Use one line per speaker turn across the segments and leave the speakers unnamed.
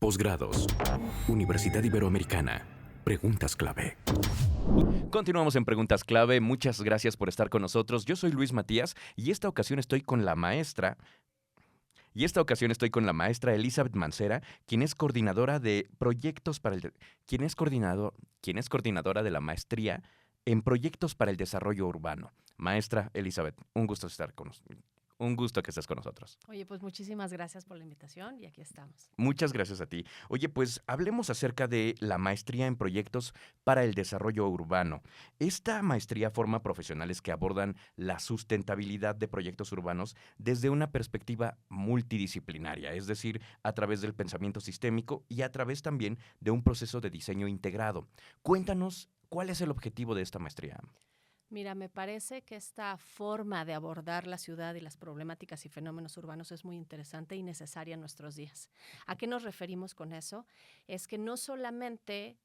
Posgrados. Universidad Iberoamericana. Preguntas clave.
Continuamos en Preguntas Clave. Muchas gracias por estar con nosotros. Yo soy Luis Matías y esta ocasión estoy con la maestra Elizabeth Mancera, quien es coordinadora de proyectos para quien es coordinadora de la maestría en proyectos para el desarrollo urbano. Maestra Elizabeth, un gusto que estés con nosotros.
Oye, pues muchísimas gracias por la invitación y aquí estamos.
Muchas gracias a ti. Oye, pues hablemos acerca de la maestría en proyectos para el desarrollo urbano. Esta maestría forma profesionales que abordan la sustentabilidad de proyectos urbanos desde una perspectiva multidisciplinaria, es decir, a través del pensamiento sistémico y a través también de un proceso de diseño integrado. Cuéntanos, ¿cuál es el objetivo de esta maestría?
Mira, me parece que esta forma de abordar la ciudad y las problemáticas y fenómenos urbanos es muy interesante y necesaria en nuestros días. ¿A qué nos referimos con eso? Es que no solamente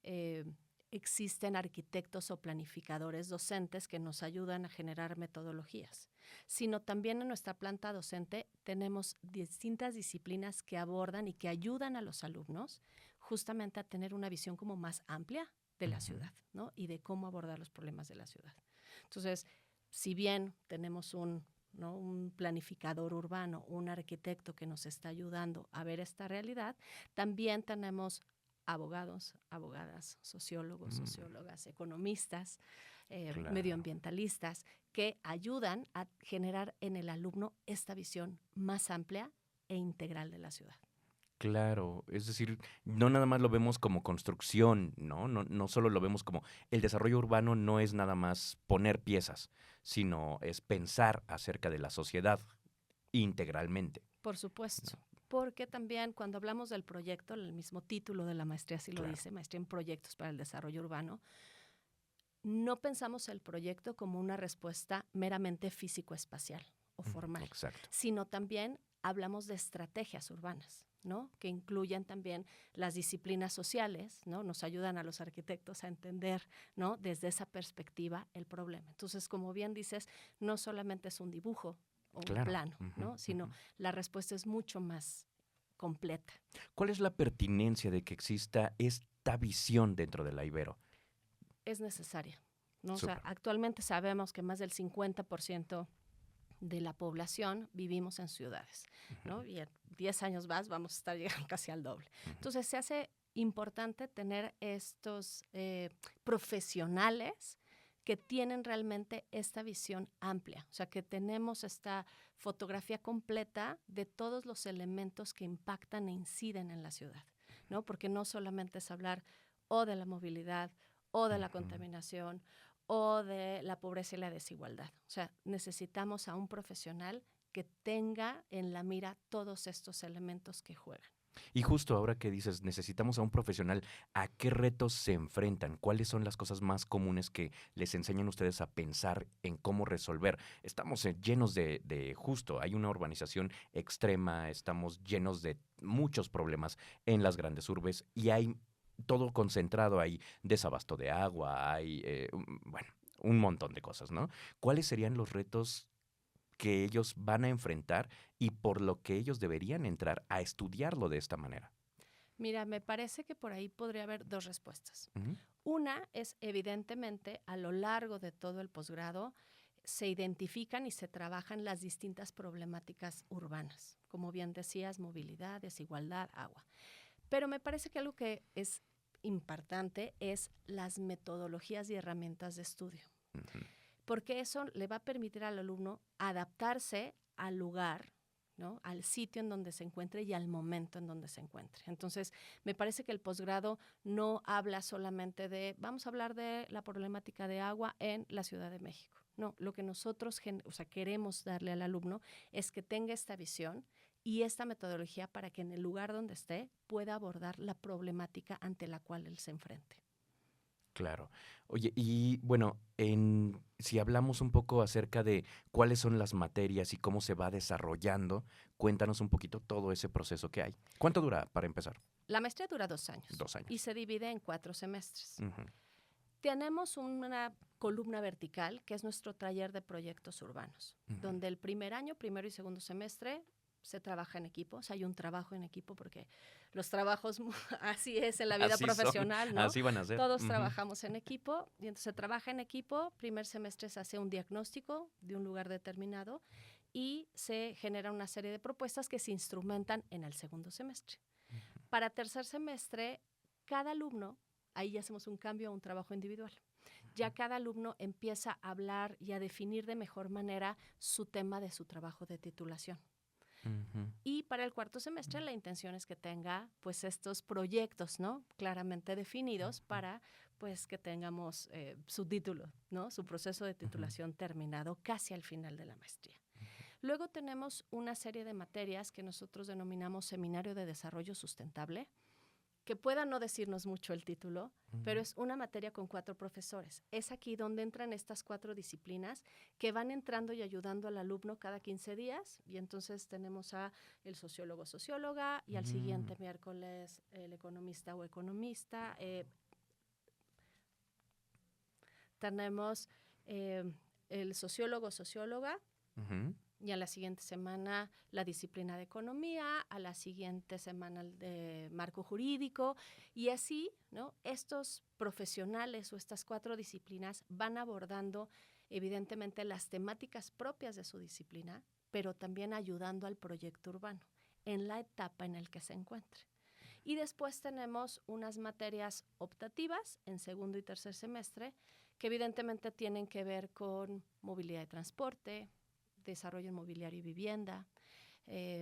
existen arquitectos o planificadores docentes que nos ayudan a generar metodologías, sino también en nuestra planta docente tenemos distintas disciplinas que abordan y que ayudan a los alumnos justamente a tener una visión como más amplia de la ciudad, ¿no? Y de cómo abordar los problemas de la ciudad. Entonces, si bien tenemos un planificador urbano, un arquitecto que nos está ayudando a ver esta realidad, también tenemos abogados, abogadas, sociólogos, sociólogas, economistas,
Claro.
medioambientalistas, que ayudan a generar en el alumno esta visión más amplia e integral de la ciudad.
Claro, es decir, no nada más lo vemos como construcción, ¿no? No solo lo vemos como el desarrollo urbano no es nada más poner piezas, sino es pensar acerca de la sociedad integralmente.
Por supuesto.
¿No?
Porque también cuando hablamos del proyecto, el mismo título de la maestría así lo
Claro.
dice, maestría en proyectos para el desarrollo urbano, no pensamos el proyecto como una respuesta meramente físico-espacial o formal,
Exacto.
sino también hablamos de estrategias urbanas, ¿no? Que incluyen también las disciplinas sociales, ¿no? Nos ayudan a los arquitectos a entender, ¿no? Desde esa perspectiva el problema. Entonces, como bien dices, no solamente es un dibujo o un plano, ¿no? Sino la respuesta es mucho más completa.
¿Cuál es la pertinencia de que exista esta visión dentro de la Ibero?
Es necesaria, ¿no? O
Súper.
sea, actualmente sabemos que más del 50% de la población vivimos en ciudades, ¿no? Y en 10 años más vamos a estar llegando casi al doble. Entonces, se hace importante tener estos profesionales que tienen realmente esta visión amplia, o sea, que tenemos esta fotografía completa de todos los elementos que impactan e inciden en la ciudad, ¿no? Porque no solamente es hablar o de la movilidad o de la contaminación o de la pobreza y la desigualdad. O sea, necesitamos a un profesional que tenga en la mira todos estos elementos que juegan.
Y justo ahora que dices, necesitamos a un profesional, ¿a qué retos se enfrentan? ¿Cuáles son las cosas más comunes que les enseñan ustedes a pensar en cómo resolver? Estamos llenos justo, hay una urbanización extrema, estamos llenos de muchos problemas en las grandes urbes y hay todo concentrado, hay desabasto de agua, hay, bueno, un montón de cosas, ¿no? ¿Cuáles serían los retos que ellos van a enfrentar y por lo que ellos deberían entrar a estudiarlo de esta manera?
Mira, me parece que por ahí podría haber dos respuestas.
Ujú.
Una es, evidentemente, a lo largo de todo el posgrado, se identifican y se trabajan las distintas problemáticas urbanas. Como bien decías, movilidad, desigualdad, agua. Pero me parece que algo que es importante es las metodologías y herramientas de estudio. Porque eso le va a permitir al alumno adaptarse al lugar, ¿no? Al sitio en donde se encuentre y al momento en donde se encuentre. Entonces, me parece que el posgrado no habla solamente de, vamos a hablar de la problemática de agua en la Ciudad de México. No, lo que nosotros queremos darle al alumno es que tenga esta visión y esta metodología para que en el lugar donde esté pueda abordar la problemática ante la cual él se enfrente.
Claro. Oye, y bueno, si hablamos un poco acerca de cuáles son las materias y cómo se va desarrollando, cuéntanos un poquito todo ese proceso que hay. ¿Cuánto dura para empezar?
La maestría dura 2 años.
2 años.
Y se divide en 4 semestres.
Ujú.
Tenemos una columna vertical que es nuestro taller de proyectos urbanos, donde el primer año, primero y segundo semestre, se trabaja en equipo, o sea, hay un trabajo en equipo porque los trabajos, así es en la vida
Así
profesional, ¿no?
Así van a ser.
Todos trabajamos en equipo y entonces se trabaja en equipo. Primer semestre se hace un diagnóstico de un lugar determinado y se genera una serie de propuestas que se instrumentan en el segundo semestre. Para tercer semestre, cada alumno, ahí ya hacemos un cambio a un trabajo individual. Ya cada alumno empieza a hablar y a definir de mejor manera su tema de su trabajo de titulación. Y para el cuarto semestre la intención es que tenga pues estos proyectos, ¿no? Claramente definidos para pues que tengamos su título, ¿no? Su proceso de titulación terminado casi al final de la maestría. Luego tenemos una serie de materias que nosotros denominamos Seminario de Desarrollo Sustentable, que pueda no decirnos mucho el título, pero es una materia con 4 profesores. Es aquí donde entran estas 4 disciplinas que van entrando y ayudando al alumno cada 15 días. Y entonces tenemos a el socióloga, y al siguiente miércoles el economista o economista. Tenemos el socióloga, y a la siguiente semana la disciplina de economía, a la siguiente semana el de marco jurídico, y así, ¿no? Estos profesionales o estas 4 disciplinas van abordando evidentemente las temáticas propias de su disciplina, pero también ayudando al proyecto urbano en la etapa en la que se encuentre. Y después tenemos unas materias optativas en segundo y tercer semestre que evidentemente tienen que ver con movilidad de transporte, desarrollo inmobiliario y vivienda,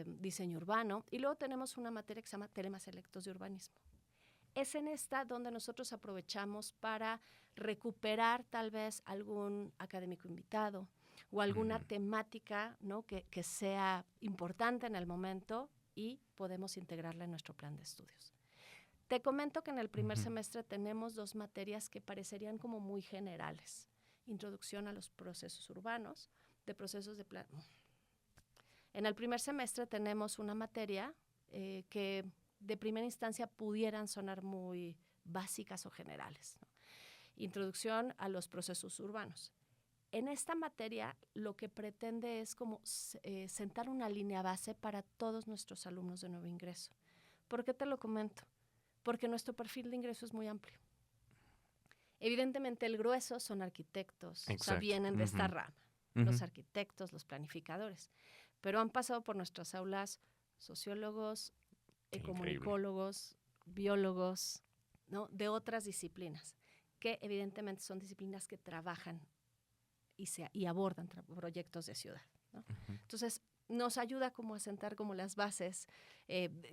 diseño urbano, y luego tenemos una materia que se llama Temas Selectos de Urbanismo. Es en esta donde nosotros aprovechamos para recuperar tal vez algún académico invitado o alguna temática, ¿no? que sea importante en el momento y podemos integrarla en nuestro plan de estudios. Te comento que en el primer semestre tenemos 2 materias que parecerían como muy generales. Introducción a los procesos urbanos, de procesos de plan. En el primer semestre tenemos una materia que de primera instancia pudieran sonar muy básicas o generales, ¿no? Introducción a los procesos urbanos. En esta materia lo que pretende es como sentar una línea base para todos nuestros alumnos de nuevo ingreso. ¿Por qué te lo comento? Porque nuestro perfil de ingreso es muy amplio. Evidentemente el grueso son arquitectos, o sea, vienen de esta rama. Los arquitectos, los planificadores, pero han pasado por nuestras aulas sociólogos, comunicólogos, biólogos, ¿no? De otras disciplinas, que evidentemente son disciplinas que trabajan y abordan proyectos de ciudad, ¿no? Entonces, nos ayuda como a sentar como las bases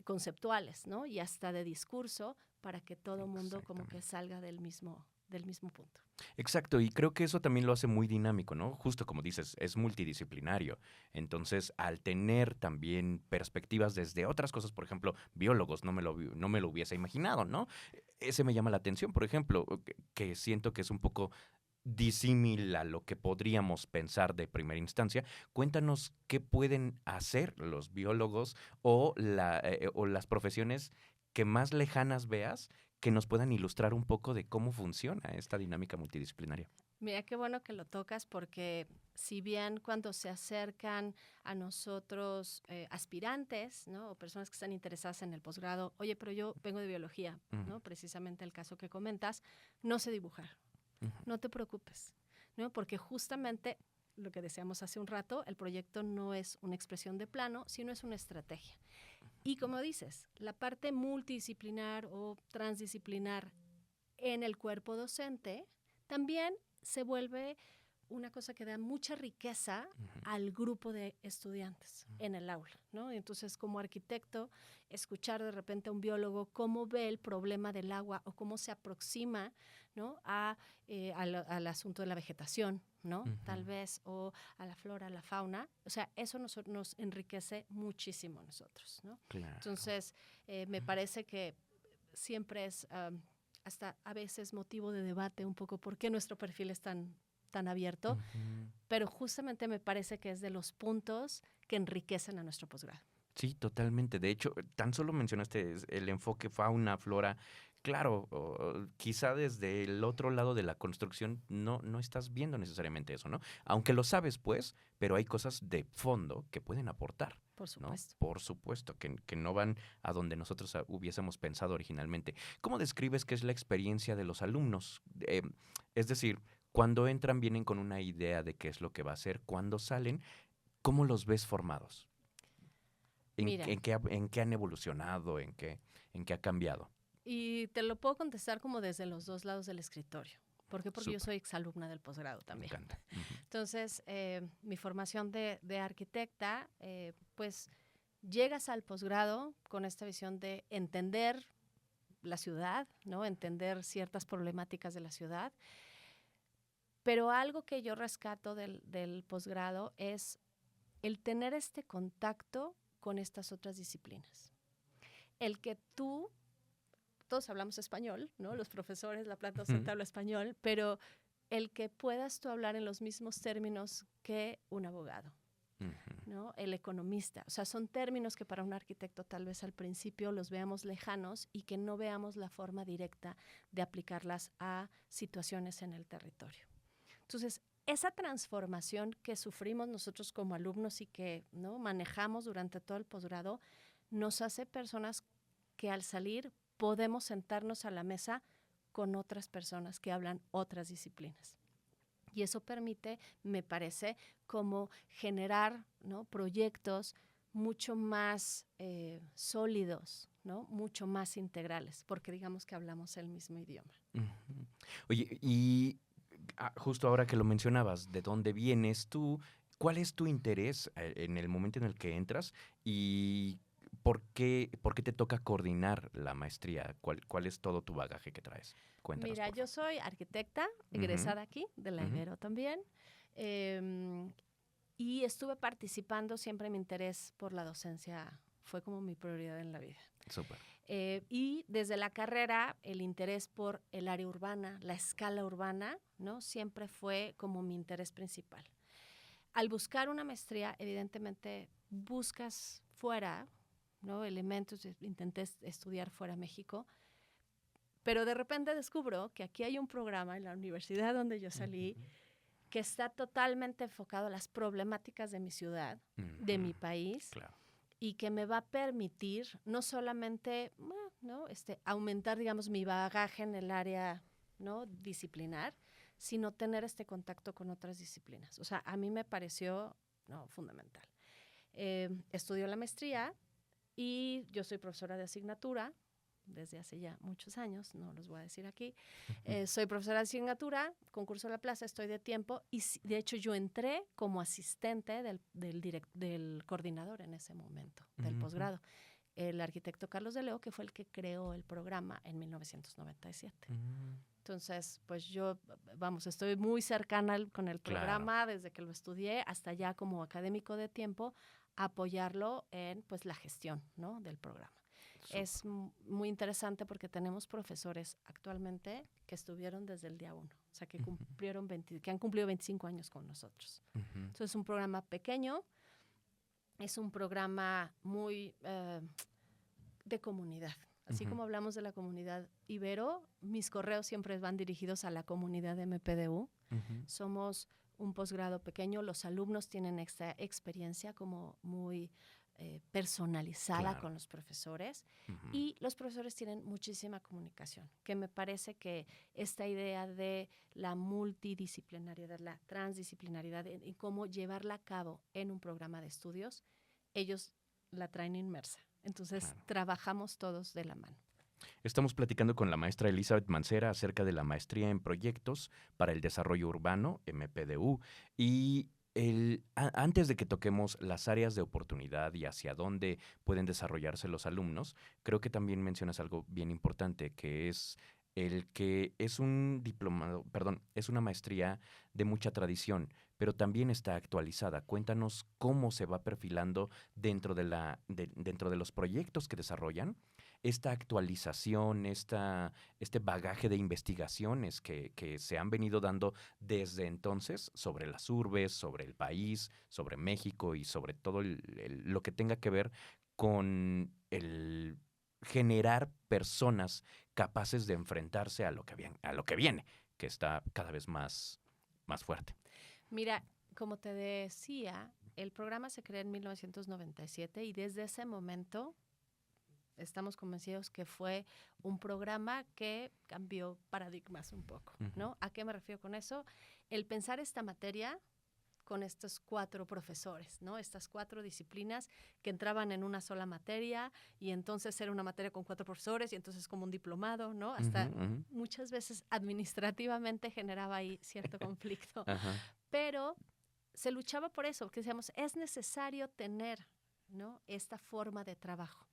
conceptuales, ¿no? Y hasta de discurso para que todo mundo como que salga del mismo punto.
Exacto, y creo que eso también lo hace muy dinámico, ¿no? Justo como dices, es multidisciplinario. Entonces, al tener también perspectivas desde otras cosas, por ejemplo, biólogos, no me lo hubiese imaginado, ¿no? Ese me llama la atención, por ejemplo, que siento que es un poco disímil a lo que podríamos pensar de primera instancia. Cuéntanos qué pueden hacer los biólogos o las profesiones que más lejanas veas que nos puedan ilustrar un poco de cómo funciona esta dinámica multidisciplinaria.
Mira, qué bueno que lo tocas porque si bien cuando se acercan a nosotros aspirantes, ¿no? O personas que están interesadas en el posgrado, oye, pero yo vengo de biología, ¿no? Precisamente el caso que comentas, no sé dibujar. No te preocupes, ¿no? Porque justamente lo que decíamos hace un rato, el proyecto no es una expresión de plano, sino es una estrategia. Y como dices, la parte multidisciplinar o transdisciplinar en el cuerpo docente también se vuelve una cosa que da mucha riqueza al grupo de estudiantes en el aula, ¿no? Y entonces, como arquitecto, escuchar de repente a un biólogo cómo ve el problema del agua o cómo se aproxima, ¿no? al asunto de la vegetación, ¿no? Tal vez, o a la flora, a la fauna. O sea, eso nos enriquece muchísimo a nosotros, ¿no?
Claro.
Entonces, me parece que siempre es hasta a veces motivo de debate un poco por qué nuestro perfil es tan abierto, pero justamente me parece que es de los puntos que enriquecen a nuestro posgrado.
Sí, totalmente. De hecho, tan solo mencionaste el enfoque fauna, flora, Claro, quizá desde el otro lado de la construcción no estás viendo necesariamente eso, ¿no? Aunque lo sabes, pues, pero hay cosas de fondo que pueden aportar,
Por
¿no?
supuesto.
Por supuesto, que no van a donde nosotros hubiésemos pensado originalmente. ¿Cómo describes qué es la experiencia de los alumnos? Es decir, cuando entran vienen con una idea de qué es lo que va a hacer, cuando salen, ¿cómo los ves formados?
Mira,
En qué han evolucionado? En qué ha cambiado?
y te lo puedo contestar como desde los dos lados del escritorio. ¿Por qué? Porque yo
Súper,
soy exalumna del posgrado
me
también.
encanta. Ujú.
Entonces, mi formación de arquitecta, pues llegas al posgrado con esta visión de entender la ciudad, ¿no? Entender ciertas problemáticas de la ciudad. Pero algo que yo rescato del posgrado es el tener este contacto con estas otras disciplinas. El que todos hablamos español, ¿no? Los profesores, la planta docente
Ujú.
habla español, pero el que puedas tú hablar en los mismos términos que un abogado,
Ujú.
¿no? El economista. O sea, son términos que para un arquitecto tal vez al principio los veamos lejanos y que no veamos la forma directa de aplicarlas a situaciones en el territorio. Entonces, esa transformación que sufrimos nosotros como alumnos y que, ¿no?, manejamos durante todo el posgrado nos hace personas que al salir podemos sentarnos a la mesa con otras personas que hablan otras disciplinas. Y eso permite, me parece, como generar, ¿no?, proyectos mucho más sólidos, ¿no?, mucho más integrales, porque digamos que hablamos el mismo idioma.
Ujú. Oye, y justo ahora que lo mencionabas, ¿de dónde vienes tú? ¿Cuál es tu interés en el momento en el que entras? ¿Y por qué te toca coordinar la maestría? ¿Cuál es todo tu bagaje que traes? Cuéntanos,
Mira,
por
yo
favor.
soy arquitecta,
Ujú,
egresada aquí, de la
ujú,
Ibero también, em, y estuve participando, siempre mi interés por la docencia fue como mi prioridad en la vida.
súper.
Y desde la carrera, el interés por el área urbana, la escala urbana, ¿no?, siempre fue como mi interés principal. Al buscar una maestría, evidentemente buscas fuera, ¿no?, elementos, intenté estudiar fuera de México, pero de repente descubro que aquí hay un programa en la universidad donde yo salí
Ujú,
que está totalmente enfocado a las problemáticas de mi ciudad, de
ujú,
mi país,
claro.
y que me va a permitir no solamente, ¿no?, aumentar, digamos, mi bagaje en el área, ¿no?, disciplinar, sino tener este contacto con otras disciplinas. O sea, a mí me pareció, no, fundamental. Estudio la maestría y yo soy profesora de asignatura desde hace ya muchos años, no los voy a decir aquí. Soy profesora de asignatura, concurso de la plaza, estoy de tiempo y de hecho yo entré como asistente del coordinador en ese momento, del
Ujú,
posgrado, el arquitecto Carlos de Leo, que fue el que creó el programa en 1997.
ujú,
Entonces, pues yo, vamos, estoy muy cercana con el
claro.
programa desde que lo estudié hasta ya como académico de tiempo, apoyarlo en pues la gestión, ¿no?, del programa.
Súper.
Es muy interesante porque tenemos profesores actualmente que estuvieron desde el día 1, o sea,
Ujú,
que han cumplido 25 años con nosotros.
ujú,
Entonces, es un programa pequeño, es un programa muy de comunidad. Así
ujú,
como hablamos de la comunidad Ibero, mis correos siempre van dirigidos a la comunidad de MPDU.
ujú,
Somos un posgrado pequeño, los alumnos tienen esta experiencia como muy personalizada
claro.
con los profesores
Ujú,
y los profesores tienen muchísima comunicación, que me parece que esta idea de la multidisciplinariedad, la transdisciplinariedad y cómo llevarla a cabo en un programa de estudios, ellos la traen inmersa. Entonces,
claro.
trabajamos todos de la mano.
Estamos platicando con la maestra Elizabeth Mancera acerca de la maestría en proyectos para el desarrollo urbano, MPDU, y antes de que toquemos las áreas de oportunidad y hacia dónde pueden desarrollarse los alumnos, creo que también mencionas algo bien importante, que es el que es un diplomado, perdón, es una maestría de mucha tradición, pero también está actualizada. Cuéntanos cómo se va perfilando dentro de los proyectos que desarrollan esta actualización, este bagaje de investigaciones que se han venido dando desde entonces sobre las urbes, sobre el país, sobre México y sobre todo lo que tenga que ver con el generar personas capaces de enfrentarse a lo que viene, que está cada vez más fuerte.
Mira, como te decía, el programa se creó en 1997 y desde ese momento estamos convencidos que fue un programa que cambió paradigmas un poco, ¿no? ¿A qué me refiero con eso? El pensar esta materia con estos 4 profesores, ¿no? Estas 4 disciplinas que entraban en una sola materia y entonces era una materia con 4 profesores y entonces como un diplomado, ¿no? Hasta muchas veces administrativamente generaba ahí cierto conflicto. Pero se luchaba por eso, porque decíamos, es necesario tener, ¿no?, esta forma de trabajo.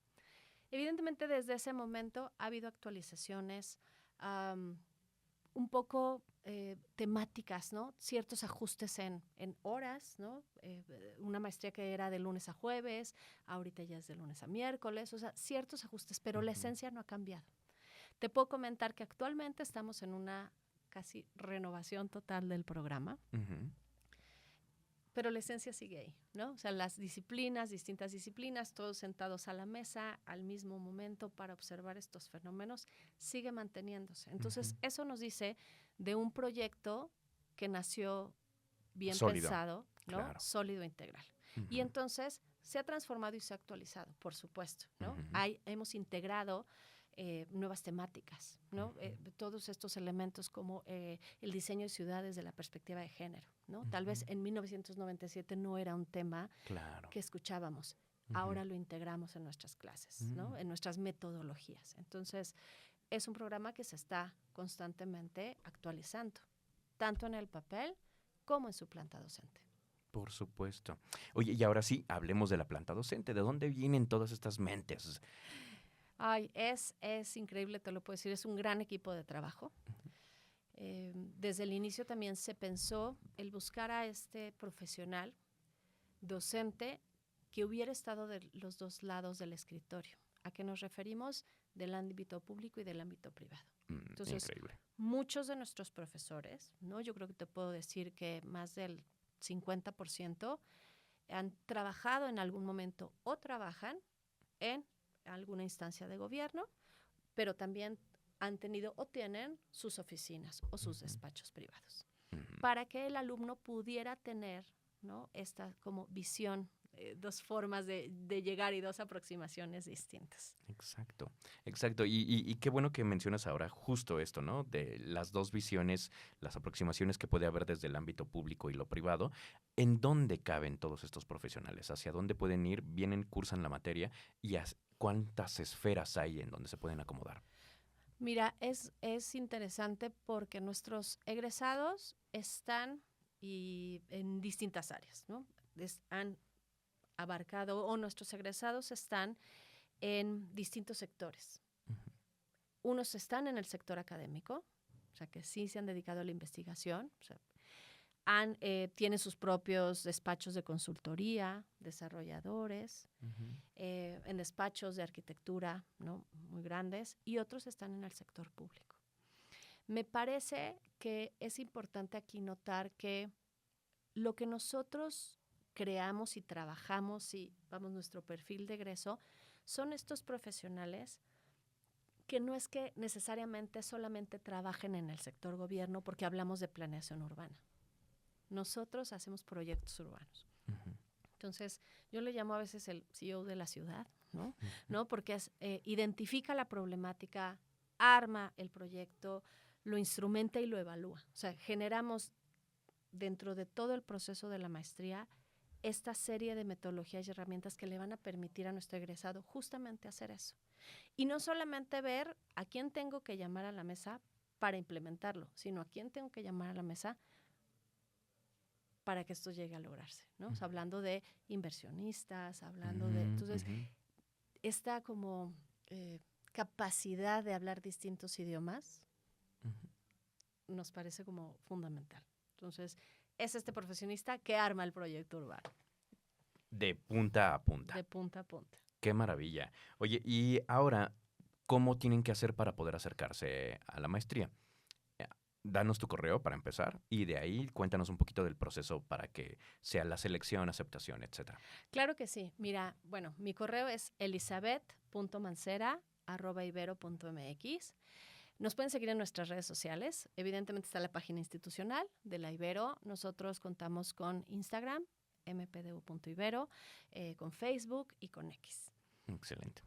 Evidentemente, desde ese momento ha habido actualizaciones un poco temáticas, ¿no? Ciertos ajustes en horas, ¿no? Una maestría que era de lunes a jueves, ahorita ya es de lunes a miércoles, o sea, ciertos ajustes, pero la esencia no ha cambiado. Te puedo comentar que actualmente estamos en una casi renovación total del programa. Pero la esencia sigue ahí, ¿no? O sea, las disciplinas, distintas disciplinas, todos sentados a la mesa al mismo momento para observar estos fenómenos, sigue manteniéndose. Entonces, eso nos dice de un proyecto que nació bien
sólido,
pensado, ¿no?
Claro.
Sólido, integral. Y entonces se ha transformado y se ha actualizado, por supuesto, ¿no? Hemos integrado nuevas temáticas, ¿no? Todos estos elementos como el diseño de ciudades desde la perspectiva de género, ¿no? Tal vez en 1997 no era un tema que escuchábamos. Ahora lo integramos en nuestras clases, ¿no? En nuestras metodologías. Entonces, es un programa que se está constantemente actualizando, tanto en el papel como en su planta docente.
Por supuesto. Oye, y ahora sí, hablemos de la planta docente. ¿De dónde vienen todas estas mentes?
Ay, es increíble, te lo puedo decir, es un gran equipo de trabajo. Desde el inicio también se pensó el buscar a este profesional docente que hubiera estado de los dos lados del escritorio. ¿A qué nos referimos? Del ámbito público y del ámbito privado. Entonces,
increíble.
Muchos de nuestros profesores, ¿no? Yo creo que te puedo decir que más del 50% han trabajado en algún momento o trabajan en alguna instancia de gobierno, pero también han tenido o tienen sus oficinas o sus despachos privados, para que el alumno pudiera tener, ¿no?, esta como visión, 2 formas de llegar y 2 aproximaciones distintas.
Exacto, exacto. Y qué bueno que mencionas ahora justo esto, ¿no? De las 2 visiones, las aproximaciones que puede haber desde el ámbito público y lo privado. ¿En dónde caben todos estos profesionales? ¿Hacia dónde pueden ir? ¿Vienen, cursan la materia? ¿Y cuántas esferas hay en donde se pueden acomodar?
Mira, es interesante porque nuestros egresados están en distintas áreas, ¿no? Han abarcado, o nuestros egresados están en distintos sectores. Unos están en el sector académico, o sea, que sí se han dedicado a la investigación, o sea, tienen sus propios despachos de consultoría, desarrolladores, en despachos de arquitectura, ¿no?, muy grandes, y otros están en el sector público. Me parece que es importante aquí notar que lo que nosotros creamos y trabajamos y nuestro perfil de egreso son estos profesionales que no es que necesariamente solamente trabajen en el sector gobierno porque hablamos de planeación urbana. Nosotros hacemos proyectos urbanos. Entonces, yo le llamo a veces el CEO de la ciudad, ¿no? ¿No? Porque identifica la problemática, arma el proyecto, lo instrumenta y lo evalúa. O sea, generamos dentro de todo el proceso de la maestría esta serie de metodologías y herramientas que le van a permitir a nuestro egresado justamente hacer eso. Y no solamente ver a quién tengo que llamar a la mesa para implementarlo, sino a quién tengo que llamar a la mesa para que esto llegue a lograrse, ¿no? O sea, hablando de inversionistas, hablando de... Entonces, esta como capacidad de hablar distintos idiomas nos parece como fundamental. Entonces, es este profesionista que arma el proyecto urbano.
De punta a punta.
De punta a punta.
Qué maravilla. Oye, y ahora, ¿cómo tienen que hacer para poder acercarse a la maestría? Danos tu correo para empezar y de ahí cuéntanos un poquito del proceso para que sea la selección, aceptación, etcétera.
Claro que sí. Mira, bueno, mi correo es elisabeth.mancera ibero.mx. Nos pueden seguir en nuestras redes sociales. Evidentemente está la página institucional de la Ibero. Nosotros contamos con Instagram, mpdu.ibero, con Facebook y con X.
Excelente.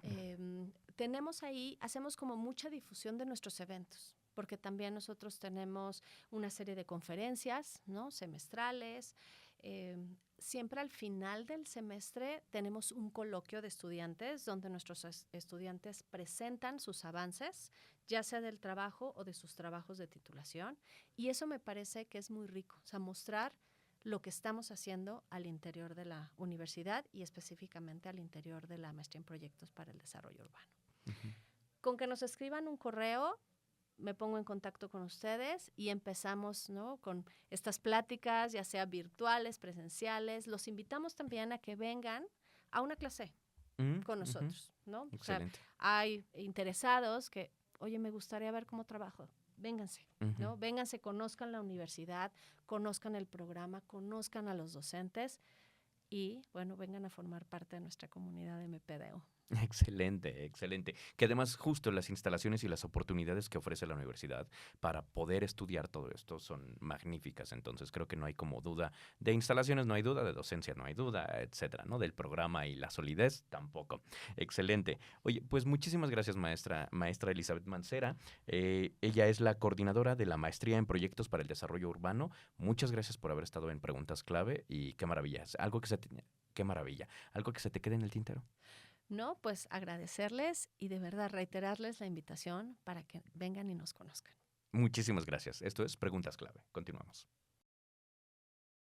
Tenemos ahí, hacemos como mucha difusión de nuestros eventos, porque también nosotros tenemos una serie de conferencias, ¿no? Semestrales. Siempre al final del semestre tenemos un coloquio de estudiantes donde nuestros estudiantes presentan sus avances, ya sea del trabajo o de sus trabajos de titulación, y eso me parece que es muy rico, o sea, mostrar lo que estamos haciendo al interior de la universidad y específicamente al interior de la maestría en proyectos para el desarrollo urbano.
Uh-huh.
Con que nos escriban un correo, me pongo en contacto con ustedes y empezamos, ¿no?, con estas pláticas, ya sea virtuales, presenciales. Los invitamos también a que vengan a una clase con nosotros, ¿no?
Excelente.
O sea, hay interesados que, oye, me gustaría ver cómo trabajo. Vénganse, ¿no? Vénganse, conozcan la universidad, conozcan el programa, conozcan a los docentes y, bueno, vengan a formar parte de nuestra comunidad de MPDU.
Excelente, excelente. Que además justo las instalaciones y las oportunidades que ofrece la universidad para poder estudiar todo esto son magníficas. Entonces creo que no hay como duda de instalaciones, no hay duda de docencia, no hay duda, etcétera, ¿no? Del programa y la solidez tampoco. Excelente. Oye, pues muchísimas gracias, maestra Elizabeth Mancera. Ella es la coordinadora de la Maestría en Proyectos para el Desarrollo Urbano. Muchas gracias por haber estado en Preguntas Clave y qué maravilla. Qué maravilla. ¿Algo que se te quede en el tintero?
No, pues agradecerles y de verdad reiterarles la invitación para que vengan y nos conozcan.
Muchísimas gracias. Esto es Preguntas Clave. Continuamos.